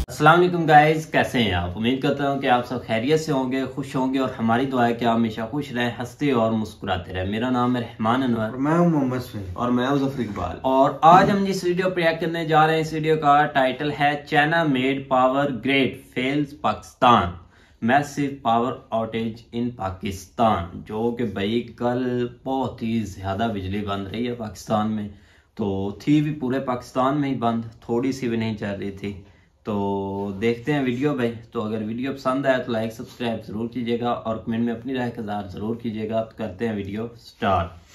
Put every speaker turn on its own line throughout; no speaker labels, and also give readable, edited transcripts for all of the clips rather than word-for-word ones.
अस्सलाम वालेकुम गाइस, कैसे हैं आप। उम्मीद करता हूं कि आप सब खैरियत से होंगे, खुश होंगे और हमारी दुआ है कि आप हमेशा खुश रहें, हंसते और मुस्कुराते रहें। मेरा नाम है रहमान अनवर
और मैं हूं मोहम्मद सईद
और मैं हूं ज़फर इकबाल।
और आज हम जिस वीडियो पर रिएक्ट करने जा रहे हैं, इस वीडियो का टाइटल है China made power grid fails Pakistan, massive power outage in Pakistan. जो कि भाई कल बहुत ही ज़्यादा बिजली बंद रही है पाकिस्तान में, तो थी भी पूरे पाकिस्तान में ही बंद, थोड़ी सी भी नहीं चल रही थी। तो देखते हैं वीडियो भाई। तो अगर वीडियो पसंद आए तो लाइक सब्सक्राइब ज़रूर कीजिएगा और कमेंट में अपनी राय का इज़हार ज़रूर कीजिएगा। तो करते हैं वीडियो स्टार्ट।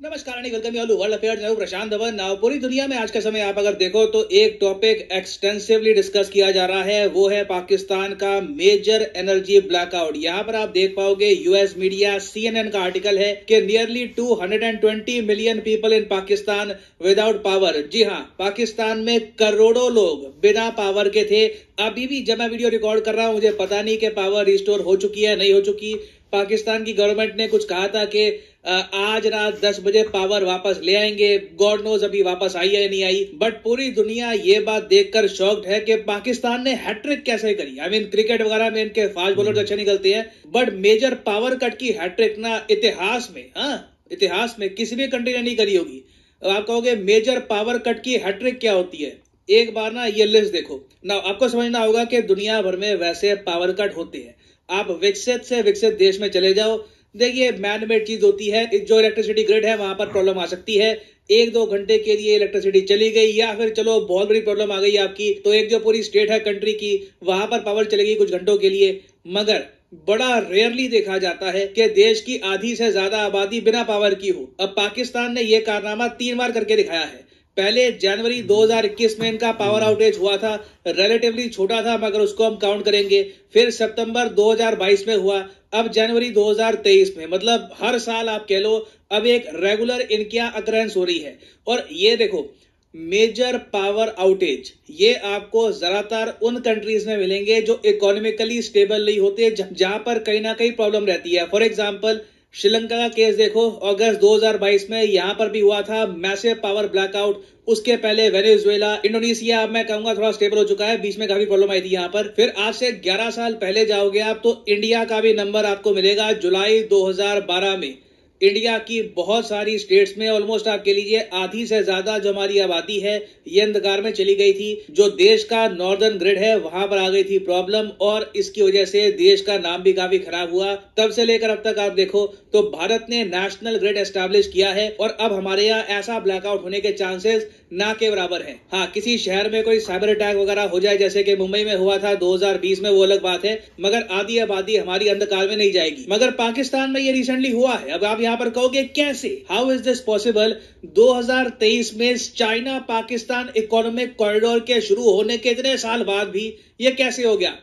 नमस्कार, welcome you all world affairs. मैं प्रशांत धवन। नाउ पूरी दुनिया में आज का समय आप अगर देखो तो एक टॉपिक एक्सटेंसिवली डिस्कस किया जा रहा है, वो है पाकिस्तान का मेजर एनर्जी ब्लैकआउट। यहाँ पर आप देख पाओगे यूएस मीडिया CNN का आर्टिकल है कि nearly 220 million people in Pakistan without power. जी हाँ, पाकिस्तान में करोड़ों लोग बिना पावर के थे। अभी भी जब मैं वीडियो रिकॉर्ड कर रहा हूँ मुझे पता नहीं कि पावर रिस्टोर हो चुकी है नहीं हो चुकी। पाकिस्तान की गवर्नमेंट ने कुछ कहा था कि आज रात 10 बजे पावर वापस ले आएंगे। गॉड नोज अभी वापस आई है नहीं आई। बट पूरी दुनिया ये बात देखकर शॉक्ड है कि पाकिस्तान ने हैट्रिक कैसे करी। आई मीन क्रिकेट वगैरह में इनके फास्ट बॉलर अच्छे निकलते हैं, बट मेजर पावर कट की हैट्रिक ना इतिहास में किसी भी कंट्री ने नहीं करी होगी। आप कहोगे मेजर पावर कट की हैट्रिक क्या होती है, एक बार ना ये लिस्ट देखो ना। आपको समझना होगा कि दुनिया भर में वैसे पावर कट होते हैं। आप विकसित से विकसित देश में चले जाओ, देखिए मैन मेड चीज होती है। जो इलेक्ट्रिसिटी ग्रिड है वहां पर प्रॉब्लम आ सकती है। 1-2 घंटे के लिए इलेक्ट्रिसिटी चली गई या फिर चलो बहुत बड़ी प्रॉब्लम आ गई आपकी, तो एक जो पूरी स्टेट है कंट्री की, वहां पर पावर चलेगी कुछ घंटों के लिए। मगर बड़ा रेयरली देखा जाता है कि देश की आधी से ज्यादा आबादी बिना पावर की हो। अब पाकिस्तान ने यह कारनामा 3 बार करके दिखाया है। पहले जनवरी 2021 में इनका पावर आउटेज हुआ था, रिलेटिवली छोटा था मगर उसको हम काउंट करेंगे। फिर सितंबर 2022 में हुआ, अब जनवरी 2023 में। मतलब हर साल आप कह लो अब एक रेगुलर इनकी अकरेंस हो रही है। और ये देखो मेजर पावर आउटेज ये आपको ज्यादातर उन कंट्रीज में मिलेंगे जो इकोनॉमिकली स्टेबल नहीं होते, जहां पर कहीं ना कहीं प्रॉब्लम रहती है। फॉर एग्जांपल श्रीलंका का केस देखो, अगस्त 2022 में यहां पर भी हुआ था मैसिव पावर ब्लैकआउट। उसके पहले वेनेजुएला, इंडोनेशिया, अब मैं कहूंगा थोड़ा स्टेबल हो चुका है, बीच में काफी प्रॉब्लम आई थी यहां पर। फिर आज से 11 साल पहले जाओगे आप तो इंडिया का भी नंबर आपको मिलेगा जुलाई 2012 में। इंडिया की बहुत सारी स्टेट्स में ऑलमोस्ट आप कह लीजिए आधी से ज्यादा जो हमारी आबादी है ये अंधकार में चली गई थी। जो देश का नॉर्दर्न ग्रिड है वहां पर आ गई थी प्रॉब्लम और इसकी वजह से देश का नाम भी काफी खराब हुआ। तब से लेकर अब तक आप देखो तो भारत ने नेशनल ग्रिड एस्टैब्लिश किया है और अब हमारे यहाँ ऐसा ब्लैकआउट होने के चांसेस ना के बराबर है। हाँ, किसी शहर में कोई साइबर अटैक वगैरह हो जाए जैसे कि मुंबई में हुआ था 2020 में, वो अलग बात है, मगर आधी आबादी हमारी अंधकार में नहीं जाएगी। मगर पाकिस्तान में ये रिसेंटली हुआ है। अब आप यहाँ पर कहोगे कैसे, हाउ इज दिस पॉसिबल। 2023 में चाइना पाकिस्तान इकोनॉमिक कॉरिडोर के शुरू होने के इतने साल बाद भी ये कैसे हो गया,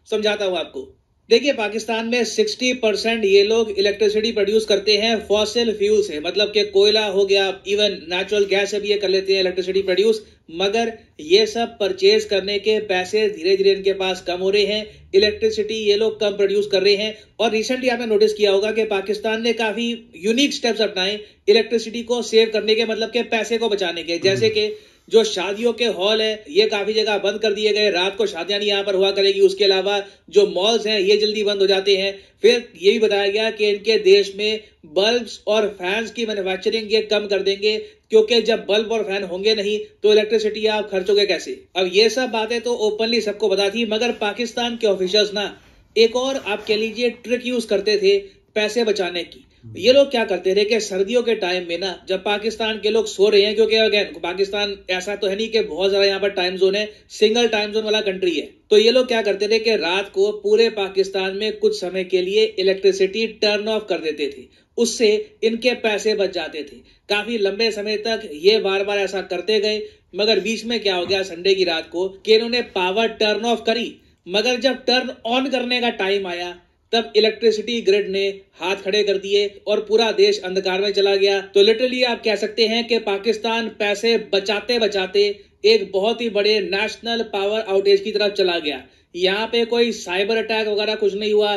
समझाता हूं आपको। देखिए पाकिस्तान में 60% ये लोग इलेक्ट्रिसिटी प्रोड्यूस करते हैं फॉसिल फ्यूल से, मतलब कि कोयला हो गया, इवन नेचुरल गैस से भी ये कर लेते हैं इलेक्ट्रिसिटी प्रोड्यूस। मगर ये सब परचेज करने के पैसे धीरे धीरे इनके पास कम हो रहे हैं, इलेक्ट्रिसिटी ये लोग कम प्रोड्यूस कर रहे हैं। और रिसेंटली आपने नोटिस किया होगा कि पाकिस्तान ने काफी यूनिक स्टेप्स अपनाए इलेक्ट्रिसिटी को सेव करने के, मतलब के पैसे को बचाने के। जैसे कि जो शादियों के हॉल है ये काफी जगह बंद कर दिए गए, रात को शादियां नहीं यहाँ पर हुआ करेगी। उसके अलावा जो मॉल्स हैं ये जल्दी बंद हो जाते हैं। फिर ये भी बताया गया कि इनके देश में बल्ब्स और फैंस की मैन्युफैक्चरिंग ये कम कर देंगे, क्योंकि जब बल्ब और फैन होंगे नहीं तो इलेक्ट्रिसिटी आप खर्चोगे कैसे। अब ये सब बातें तो ओपनली सबको पता थी, मगर पाकिस्तान के ऑफिशियल्स ना एक और आप कह लीजिए ट्रिक यूज करते थे पैसे बचाने की। ये लोग क्या करते थे कि सर्दियों के टाइम में ना जब पाकिस्तान के लोग सो रहे हैं, क्योंकि अगेन पाकिस्तान ऐसा तो है नहीं कि बहुत ज्यादा यहाँ पर टाइम जोन है, सिंगल टाइम जोन वाला कंट्री है, तो ये लोग क्या करते थे कि रात को पूरे पाकिस्तान में कुछ समय के लिए इलेक्ट्रिसिटी टर्न ऑफ कर देते थे। उससे इनके पैसे बच जाते थे। काफी लंबे समय तक ये बार बार ऐसा करते गए, मगर बीच में क्या हो गया संडे की रात को कि इन्होंने पावर टर्न ऑफ करी, मगर जब टर्न ऑन करने का टाइम आया तब इलेक्ट्रिसिटी ग्रिड ने हाथ खड़े कर दिए और पूरा देश अंधकार में चला गया। तो लिटरली आप कह सकते हैं कि पाकिस्तान पैसे बचाते बचाते एक बहुत ही बड़े नेशनल पावर आउटेज की तरफ चला गया। यहाँ पे कोई साइबर अटैक वगैरह कुछ नहीं हुआ।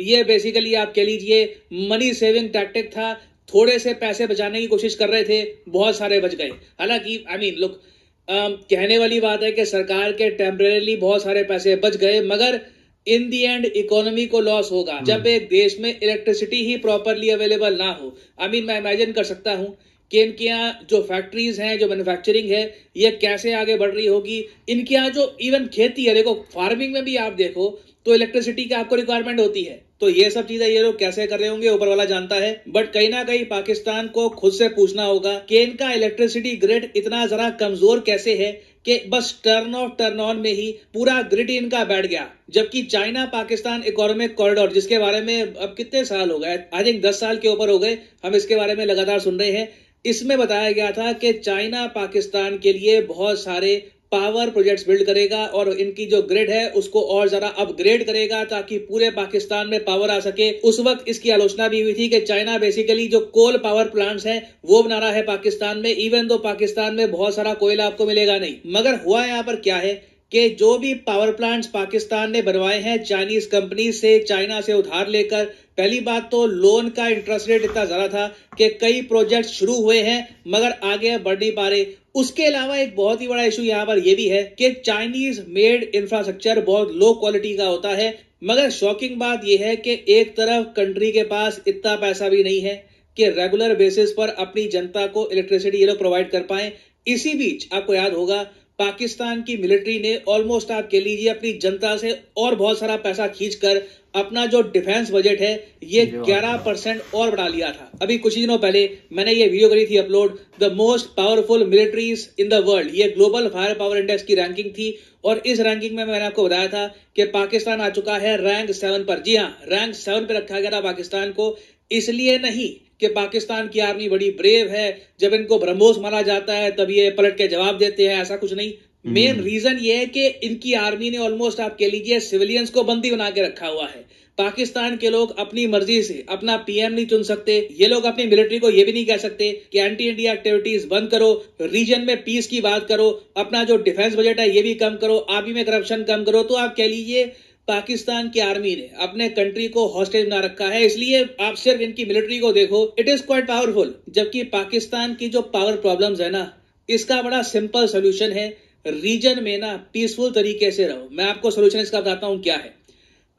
ये बेसिकली आप कह लीजिए मनी सेविंग टैक्टिक था। थोड़े से पैसे बचाने की कोशिश कर रहे थे, बहुत सारे बच गए। हालांकि लुक, कहने वाली बात है कि सरकार के टेम्परेली बहुत सारे पैसे बच गए, मगर इन दी एंड इकोनॉमी को लॉस होगा जब एक देश में इलेक्ट्रिसिटी ही प्रॉपरली अवेलेबल ना हो। मैं इमेजिन कर सकता हूं कि इनके यहाँ जो फैक्ट्रीज हैं, जो मैन्युफैक्चरिंग है, ये कैसे आगे बढ़ रही होगी। इनके यहाँ जो इवन खेती है, देखो फार्मिंग में भी आप देखो तो इलेक्ट्रिसिटी की आपको रिक्वायरमेंट होती है। तो ये सब चीजें ये लोग कैसे कर रहे होंगे ऊपर वाला जानता है। बट कहीं ना कहीं पाकिस्तान को खुद से पूछना होगा कि इनका इलेक्ट्रिसिटी ग्रिड इतना जरा कमजोर कैसे है कि बस टर्न ऑफ टर्न ऑन में ही पूरा ग्रिड इनका बैठ गया। जबकि चाइना पाकिस्तान इकोनॉमिक कॉरिडोर, जिसके बारे में अब कितने साल हो गए, आई थिंक 10 साल के ऊपर हो गए, हम इसके बारे में लगातार सुन रहे हैं। इसमें बताया गया था कि चाइना पाकिस्तान के लिए बहुत सारे पावर प्रोजेक्ट्स बिल्ड करेगा और इनकी जो ग्रिड है उसको और ज्यादा अपग्रेड करेगा ताकि पूरे पाकिस्तान में पावर आ सके। उस वक्त इसकी आलोचना भी हुई थी कि चाइना बेसिकली जो कोल पावर प्लांट्स हैं वो बना रहा है पाकिस्तान में, इवन तो पाकिस्तान में बहुत सारा कोयला आपको मिलेगा नहीं। मगर हुआ यहाँ पर क्या है कि जो भी पावर प्लांट्स पाकिस्तान ने बनवाए हैं चाइनीज कंपनी से, चाइना से उधार लेकर, पहली बात तो लोन का इंटरेस्ट रेट इतना ज्यादा था कि कई प्रोजेक्ट शुरू हुए हैं मगर आगे बढ़ नहीं पा रहे। उसके अलावा एक बहुत ही बड़ा इशू यहाँ पर यह भी है कि चाइनीज मेड इंफ्रास्ट्रक्चर बहुत लो क्वालिटी का होता है। मगर शॉकिंग बात यह है कि एक तरफ कंट्री के पास इतना पैसा भी नहीं है कि रेगुलर बेसिस पर अपनी जनता को इलेक्ट्रिसिटी ये लोग प्रोवाइड कर पाए। इसी बीच आपको याद होगा पाकिस्तान की मिलिट्री ने ऑलमोस्ट आप कह लीजिए अपनी जनता से और बहुत सारा पैसा खींचकर अपना जो डिफेंस बजट है ये 11% और बढ़ा लिया था। अभी कुछ दिनों पहले मैंने ये वीडियो करी थी upload, the most powerful militaries in the world. ये ग्लोबल फायर पावर इंडेक्स की रैंकिंग थी और इस रैंकिंग में मैंने आपको बताया था कि पाकिस्तान आ चुका है रैंक 7 पर। जी हाँ, रैंक 7 पे रखा गया था पाकिस्तान को। इसलिए नहीं कि पाकिस्तान की आर्मी बड़ी ब्रेव है, जब इनको ब्रह्मोस मारा जाता है तब ये पलट के जवाब देते हैं, ऐसा कुछ नहीं। मेन रीजन ये है कि इनकी आर्मी ने ऑलमोस्ट आप कह लीजिए सिविलियंस को बंदी बना के रखा हुआ है। पाकिस्तान के लोग अपनी मर्जी से अपना पीएम नहीं चुन सकते। ये लोग अपनी मिलिट्री को ये भी नहीं कह सकते कि एंटी इंडिया एक्टिविटीज बंद करो, रीजन में पीस की बात करो, अपना जो डिफेंस बजट है ये भी कम करो, आर्मी में करप्शन कम करो। तो आप कह लीजिए पाकिस्तान की आर्मी ने अपने कंट्री को हॉस्टेज बना रखा है। इसलिए आप सिर्फ इनकी मिलिट्री को देखो, इट इज क्वाइट पावरफुल। जबकि पाकिस्तान की जो पावर प्रॉब्लम्स है ना, इसका बड़ा सिंपल सोल्यूशन है, रीजन में ना पीसफुल तरीके से रहो। मैं आपको सोल्यूशन इसका बताता हूं क्या है।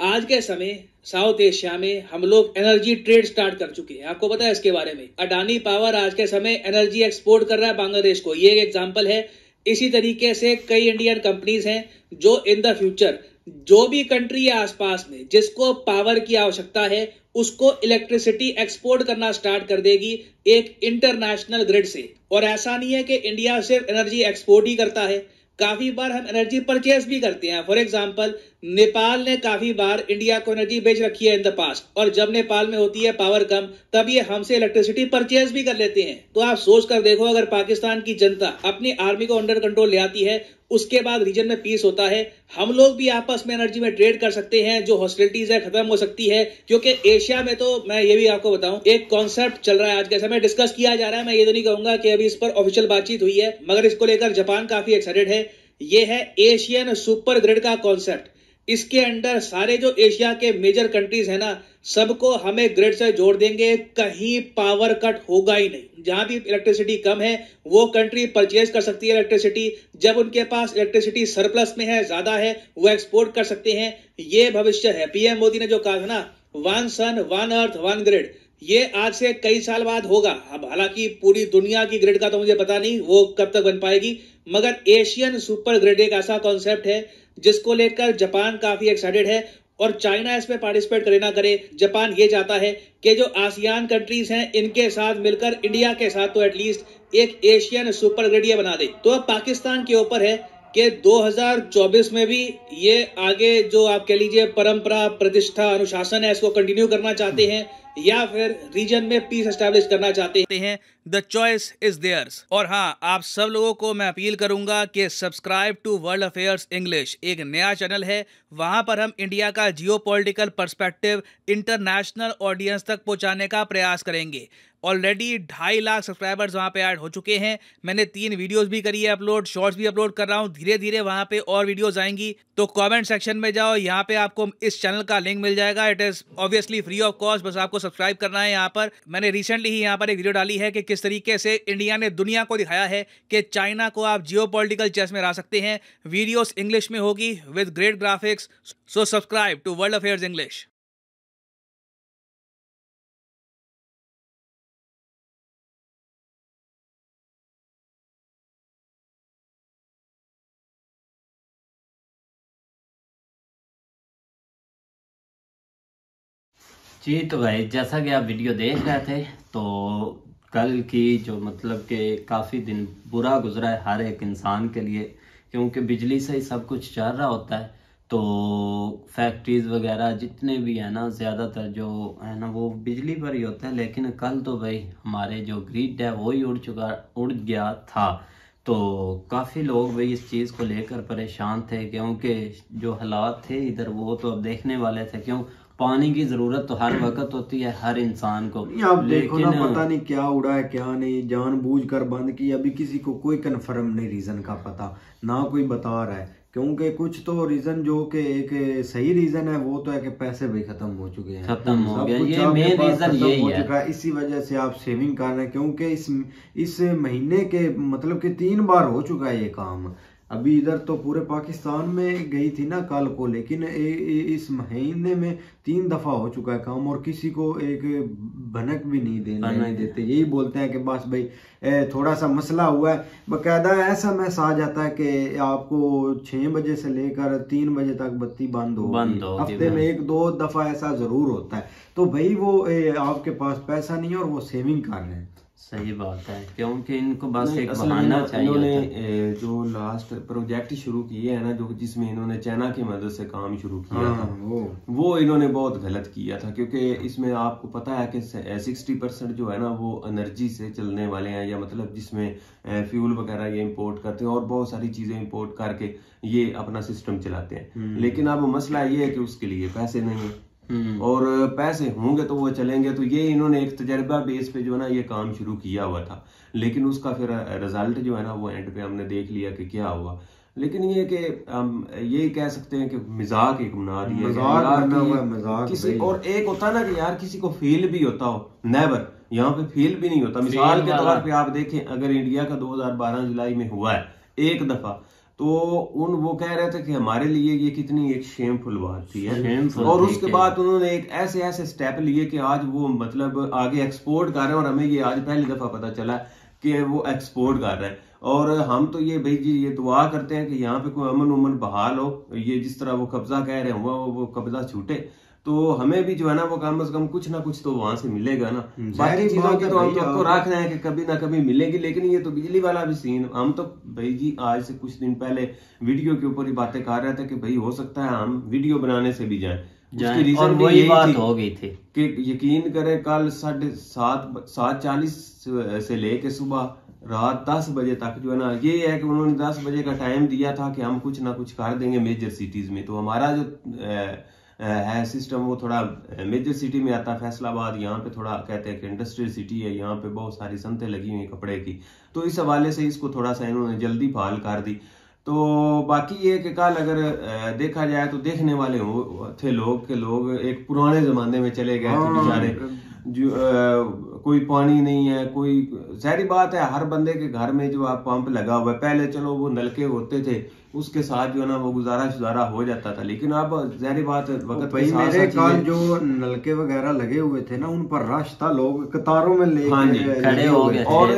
आज के समय साउथ एशिया में हम लोग एनर्जी ट्रेड स्टार्ट कर चुके हैं, आपको पता है इसके बारे में। अडानी पावर आज के समय एनर्जी एक्सपोर्ट कर रहा है बांग्लादेश को, ये एक एग्जांपल है। इसी तरीके से कई इंडियन कंपनीज हैं जो इन द फ्यूचर जो भी कंट्री है आसपास में जिसको पावर की आवश्यकता है उसको इलेक्ट्रिसिटी एक्सपोर्ट करना स्टार्ट कर देगी एक इंटरनेशनल ग्रिड से। और ऐसा नहीं है कि इंडिया सिर्फ एनर्जी एक्सपोर्ट ही करता है, काफी बार हम एनर्जी परचेज भी करते हैं। फॉर एग्जांपल नेपाल ने काफी बार इंडिया को एनर्जी बेच रखी है इन द पास्ट, और जब नेपाल में होती है पावर कम तब ये हमसे इलेक्ट्रिसिटी परचेज भी कर लेते हैं। तो आप सोच कर देखो, अगर पाकिस्तान की जनता अपनी आर्मी को अंडर कंट्रोल ले आती है, उसके बाद रीजन में पीस होता है, हम लोग भी आपस में एनर्जी में ट्रेड कर सकते हैं, जो हॉस्टिलिटीज है खत्म हो सकती है। क्योंकि एशिया में तो मैं ये भी आपको बताऊं, एक कॉन्सेप्ट चल रहा है आज के समय, डिस्कस किया जा रहा है। मैं ये तो नहीं कहूंगा कि अभी इस पर ऑफिशियल बातचीत हुई है, मगर इसको लेकर जापान काफी एक्साइटेड है। ये है एशियन सुपर ग्रिड का कॉन्सेप्ट। इसके अंडर सारे जो एशिया के मेजर कंट्रीज है ना, सबको हमें ग्रिड से जोड़ देंगे, कहीं पावर कट होगा ही नहीं। जहां भी इलेक्ट्रिसिटी कम है वो कंट्री परचेज कर सकती है इलेक्ट्रिसिटी। जब उनके पास इलेक्ट्रिसिटी सरप्लस में है, ज्यादा है, वो एक्सपोर्ट कर सकते हैं। ये भविष्य है। पीएम मोदी ने जो कहा था ना, one sun one earth one grid, ये आज से कई साल बाद होगा। अब हालांकि पूरी दुनिया की ग्रिड का तो मुझे पता नहीं वो कब तक बन पाएगी, मगर एशियन सुपर ग्रिड एक ऐसा कॉन्सेप्ट है जिसको लेकर जापान काफी एक्साइटेड है। और चाइना इसमें पार्टिसिपेट करे ना करे, जापान ये चाहता है कि जो आसियान कंट्रीज हैं इनके साथ मिलकर इंडिया के साथ तो एटलीस्ट एक एशियन सुपर ग्रिड ये बना दे। तो अब पाकिस्तान के ऊपर है कि 2024 में भी ये आगे जो आप कह लीजिए परंपरा, प्रतिष्ठा, अनुशासन है, इसको कंटिन्यू करना चाहते हैं, या फिर रीजन में पीस एस्टैब्लिश करना चाहते हैं, द चॉइस इज देयर्स। और हाँ, आप सब लोगों को मैं अपील करूंगा कि subscribe to world affairs English, एक नया चैनल है। वहां पर हम इंडिया का जियोपॉलिटिकल पर्सपेक्टिव इंटरनेशनल ऑडियंस तक पहुंचाने का प्रयास करेंगे। ऑलरेडी 2.5 लाख सब्सक्राइबर्स वहां पे ऐड हो चुके हैं। मैंने 3 वीडियोस भी करी है अपलोड, शॉर्ट्स भी अपलोड कर रहा हूं। धीरे धीरे वहां पे और वीडियोस आएंगी, तो कमेंट सेक्शन में जाओ, यहाँ पे आपको इस चैनल का लिंक मिल जाएगा। It is obviously free of cost, बस आपको सब्सक्राइब करना है। यहाँ पर मैंने रिसेंटली ही यहाँ पर एक वीडियो डाली है कि किस तरीके से इंडिया ने दुनिया को दिखाया है कि चाइना को आप जियोपॉलिटिकल चेस में हरा सकते हैं। वीडियोस इंग्लिश में होगी with great graphics, so subscribe to world affairs English.
जी तो भाई, जैसा कि आप वीडियो देख रहे थे, तो कल की जो मतलब कि काफ़ी दिन बुरा गुजरा है हर एक इंसान के लिए, क्योंकि बिजली से ही सब कुछ चल रहा होता है। तो फैक्ट्रीज वगैरह जितने भी है ना, ज़्यादातर जो है ना वो बिजली पर ही होता है। लेकिन कल तो भाई हमारे जो ग्रिड है वो ही उड़ गया था। तो काफ़ी लोग भाई इस चीज़ को लेकर परेशान थे, क्योंकि जो हालात थे इधर वो तो अब देखने वाले थे। क्यों, पानी की जरूरत तो हर वक्त होती है हर इंसान को।
आप देखो ना, पता नहीं क्या उड़ा है क्या नहीं, जानबूझकर बंद की। अभी किसी को कोई कंफर्म नहीं रीजन का पता, ना कोई बता रहा है। क्योंकि कुछ तो रीजन जो कि एक सही रीजन है वो तो है कि पैसे भी खत्म हो चुके हैं,
खत्म हो गया। ये मेन रीजन यही है।
इसी वजह से आप सेविंग कर रहे हैं, क्योंकि इस महीने के मतलब कि 3 बार हो चुका है ये काम। अभी इधर तो पूरे पाकिस्तान में गई थी ना कल को, लेकिन इस महीने में 3 दफा हो चुका है काम, और किसी को एक भनक भी नहीं देते। यही बोलते हैं कि बस भाई थोड़ा सा मसला हुआ है। बकायदा ऐसा मैसेज आ जाता है कि आपको 6 बजे से लेकर 3 बजे तक बत्ती बंद हो। हफ्ते में 1-2 दफा ऐसा जरूर होता है। तो भाई वो आपके पास पैसा नहीं है और वो सेविंग कर रहे हैं।
सही बात है, क्योंकि इनको बस एक बहाना चाहिए।
इन्होंने जो लास्ट प्रोजेक्ट शुरू किए है ना, जो जिसमें इन्होंने चाइना की मदद से काम शुरू किया था, वो इन्होंने बहुत गलत किया था। क्योंकि इसमें आपको पता है कि 60% जो है ना वो एनर्जी से चलने वाले हैं, या मतलब जिसमें फ्यूल वगैरह ये इंपोर्ट करते हैं और बहुत सारी चीजें इंपोर्ट करके ये अपना सिस्टम चलाते हैं। लेकिन अब मसला ये है कि उसके लिए पैसे नहीं है, और पैसे होंगे तो वो चलेंगे। तो ये इन्होंने एक तजर्बा बेस पे जो है ना ये काम शुरू किया हुआ था, लेकिन उसका फिर रिजल्ट जो है ना वो एंड पे हमने देख लिया कि क्या हुआ। लेकिन ये कि हम ये कह सकते हैं कि मजाक एक बना दिया किसी, और एक होता ना कि यार किसी को फील भी होता हो, नेवर, यहाँ पे फील भी नहीं होता। मिसाल के तौर पे आप देखें, अगर इंडिया का 2012 जुलाई में हुआ है एक दफा, तो वो कह रहे थे कि हमारे लिए ये कितनी एक शेमफुल बात थी है। और उसके बाद उन्होंने एक ऐसे स्टेप लिए कि आज वो मतलब आगे एक्सपोर्ट कर रहे हैं, और हमें ये आज पहली दफा पता चला कि वो एक्सपोर्ट कर रहे हैं। और हम तो ये भाई जी ये दुआ करते हैं कि यहाँ पे कोई अमन बहाल हो, ये जिस तरह वो कब्जा कह रहे हैं वो कब्जा छूटे, तो हमें भी जो है ना वो कम से कम कुछ ना कुछ तो वहां से मिलेगा ना। बाकी चीजों की तो हम तो आपको रख रहे हैं कि कभी ना कभी मिलेगी, लेकिन ये तो बिजली वाला भी सीन। हम तो भाई जी आज से कुछ दिन पहले वीडियो के ऊपर ही बातें कर रहे थे कि भाई हो सकता है हम वीडियो बनाने से भी जाएं। उसकी रीजन वही बात हो गई थी कि यकीन करें कल 7:40 से लेके सुबह रात 10 बजे तक जो है ना, ये है कि उन्होंने 10 बजे का टाइम दिया था कि हम कुछ ना कुछ कर देंगे मेजर सिटीज में। तो हमारा जो है सिस्टम वो थोड़ा मेजर सिटी में आता है, फैसलाबाद, यहाँ पे थोड़ा कहते हैं कि इंडस्ट्रियल सिटी है, यहाँ पे बहुत सारी सनतें लगी हुई कपड़े की। तो इस हवाले से इसको थोड़ा सा इन्होंने जल्दी फाल कर दी। तो बाकी ये कि कल अगर देखा जाए तो देखने वाले थे लोग एक पुराने जमाने में चले गए थे बेचारे, जो कोई पानी नहीं है, कोई सारी बात है हर बंदे के घर में जो आप पंप लगा हुआ है। पहले चलो वो नलके होते थे, उसके साथ जो है ना वो गुजारा हो जाता था, लेकिन अब जारी बात वक्त
भाई मेरे कल जो नलके वगैरह लगे हुए थे ना उन पर रश था, लोग कतारों में
खड़े हो गए।
और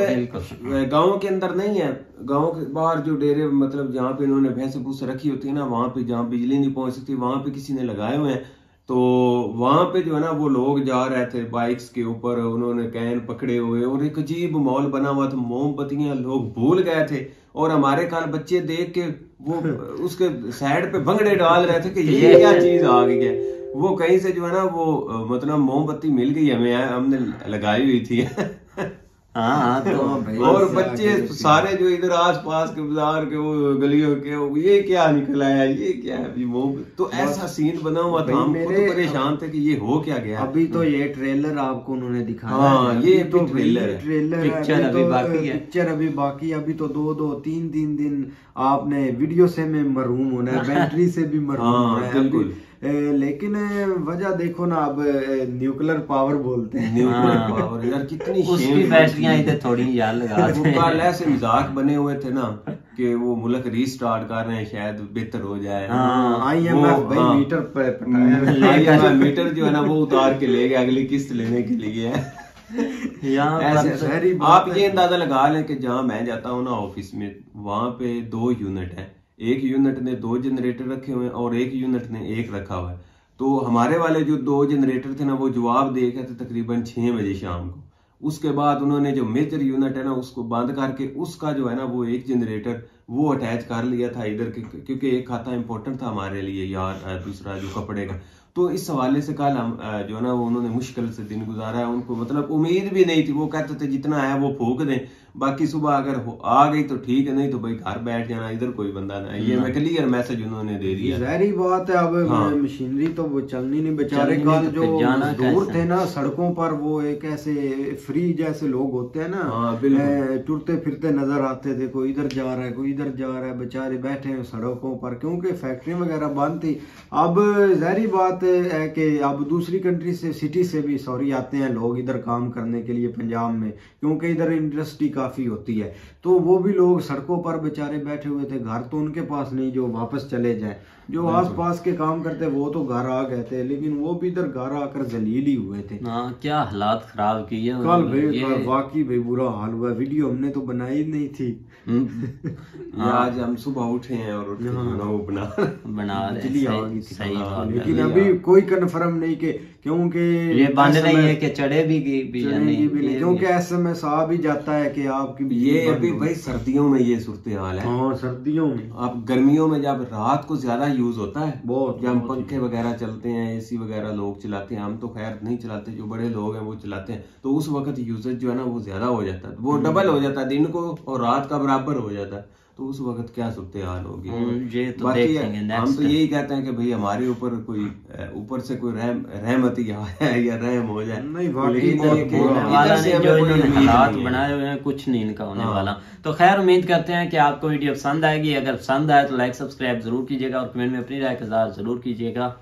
गाँव के अंदर नहीं है, गाँव के बाहर जो डेरे मतलब जहाँ पे इन्होंने भैंसे भूसे रखी होती है ना, वहां पे जहाँ बिजली नहीं पहुंच सकती वहां पे किसी ने लगाए हुए हैं। तो वहां पे जो है ना वो लोग जा रहे थे बाइक्स के ऊपर, उन्होंने कैन पकड़े हुए, और एक अजीब माहौल बना हुआ था, मोमबत्तियां लोग भूल गए थे। और हमारे कल बच्चे देख के वो उसके साइड पे भंगड़े डाल रहे थे कि ये क्या चीज आ गई है। वो कहीं से जो है ना वो मतलब मोमबत्ती मिल गई हमें, हमने लगाई हुई थी।
हाँ तो
और बच्चे सारे जो इधर आस पास के बाजार के वो गलियों के ये क्या निकल आया, ये क्या है अभी तो ऐसा सीन बना हुआ था। हम तो परेशान थे कि ये हो क्या गया।
अभी तो ये ट्रेलर आपको उन्होंने दिखाया।
हाँ, ये
तो
ट्रेलर
पिक्चर अभी बाकी है।
पिक्चर अभी बाकी, अभी तो 2-2-3 दिन आपने वीडियो से में महरूम होना है, बैटरी से भी महरूम होना है। बिल्कुल। लेकिन वजह देखो ना, अब न्यूक्लियर पावर बोलते हैं।
न्यूक्लियर पावर यार कितनी
उसकी बैटरियां इधर थोड़ी यार लगा
वो कल ऐसे मजाक बने हुए थे ना कि वो मुल्क रीस्टार्ट कर रहे हैं, शायद बेहतर हो जाए।
IMF भाई मीटर पटाया,
मीटर जो है ना वो उतार के ले गए अगली किस्त लेने के लिए। आप ये अंदाजा लगा लें कि जहाँ मैं जाता हूँ ना ऑफिस में, वहां पे 2 यूनिट है। एक यूनिट ने 2 जनरेटर रखे हुए हैं और एक यूनिट ने 1 रखा हुआ है। तो हमारे वाले जो 2 जनरेटर थे ना वो जवाब दे गए थे तकरीबन 6 बजे शाम को। उसके बाद उन्होंने जो मेजर यूनिट है ना उसको बंद करके उसका जो है ना वो 1 जनरेटर वो अटैच कर लिया था इधर के, क्योंकि एक खाता इंपॉर्टेंट था हमारे लिए यार, दूसरा जो कपड़े का। तो इस हवाले से कल हम जो है ना वो उन्होंने मुश्किल से दिन गुजारा है। उनको मतलब उम्मीद भी नहीं थी, वो कहते थे जितना है वो फूक दें, बाकी सुबह अगर आ गई तो ठीक है, नहीं तो भाई घर बैठ जाना, इधर कोई बंदा नहीं। ये मैं क्लियर मैसेज उन्होंने दे दिया।
जाहिर बात है, अब मशीनरी तो वो चलनी नहीं। बेचारे कल जो मजदूर थे ना सड़कों पर, वो एक ऐसे फ्री जैसे लोग होते हैं ना, टुरते फिरते नजर आते थे, कोई इधर जा रहा है कोई इधर जा रहा है, बेचारे बैठे हैं सड़कों पर क्योंकि फैक्ट्री वगैरह बंद थी। अब जाहिर बात है कि अब दूसरी कंट्री से, सिटी से भी आते हैं लोग इधर काम करने के लिए पंजाब में, क्योंकि इधर इंडस्ट्री काफी होती है। तो वो भी लोग सड़कों पर बेचारे बैठे हुए थे, घर तो उनके पास नहीं जो वापस चले जाए। जो आसपास के काम करते वो तो घर आ गए थे, लेकिन वो भी इधर घर आकर जलील ही हुए थे।
क्या हालात खराब किए
कल भाई, वाकई भाई बुरा हाल हुआ। वीडियो हमने तो बनाई नहीं थी।
आज हम सुबह उठे हैं और वो बना
रहे। सही बात,
लेकिन अभी कोई कंफर्म नहीं के, क्योंकि
ये बंद नहीं है कि चढ़े भी नहीं,
क्योंकि SMS आ भी जाता है कि आपकी
ये अभी भाई सर्दियों में ये सूरत हाल है।
हाँ सर्दियों में।
अब गर्मियों में जब रात को ज्यादा यूज होता है
बहुत,
जब पंखे वगैरह चलते हैं, AC वगैरह लोग चलाते हैं, हम तो खैर नहीं चलाते, जो बड़े लोग हैं वो चलाते हैं, तो उस वक्त यूजेज जो है ना वो ज्यादा हो जाता है, वो डबल हो जाता है, दिन को और रात का बराबर हो जाता है। तो उस वक्त क्या सूरत हाल होगी
ये तो
बाकी हम तो यही कहते हैं कि भाई हमारे ऊपर कोई ऊपर से कोई रहमती है या रहम हो जाए।
नहीं
जो इन्होंने हालात बनाए हुए हैं कुछ नहीं इनका होने वाला। तो खैर उम्मीद करते हैं कि आपको वीडियो पसंद आएगी। अगर पसंद आए तो लाइक सब्सक्राइब जरूर कीजिएगा और कमेंट में अपनी राय का इज़हार जरूर कीजिएगा।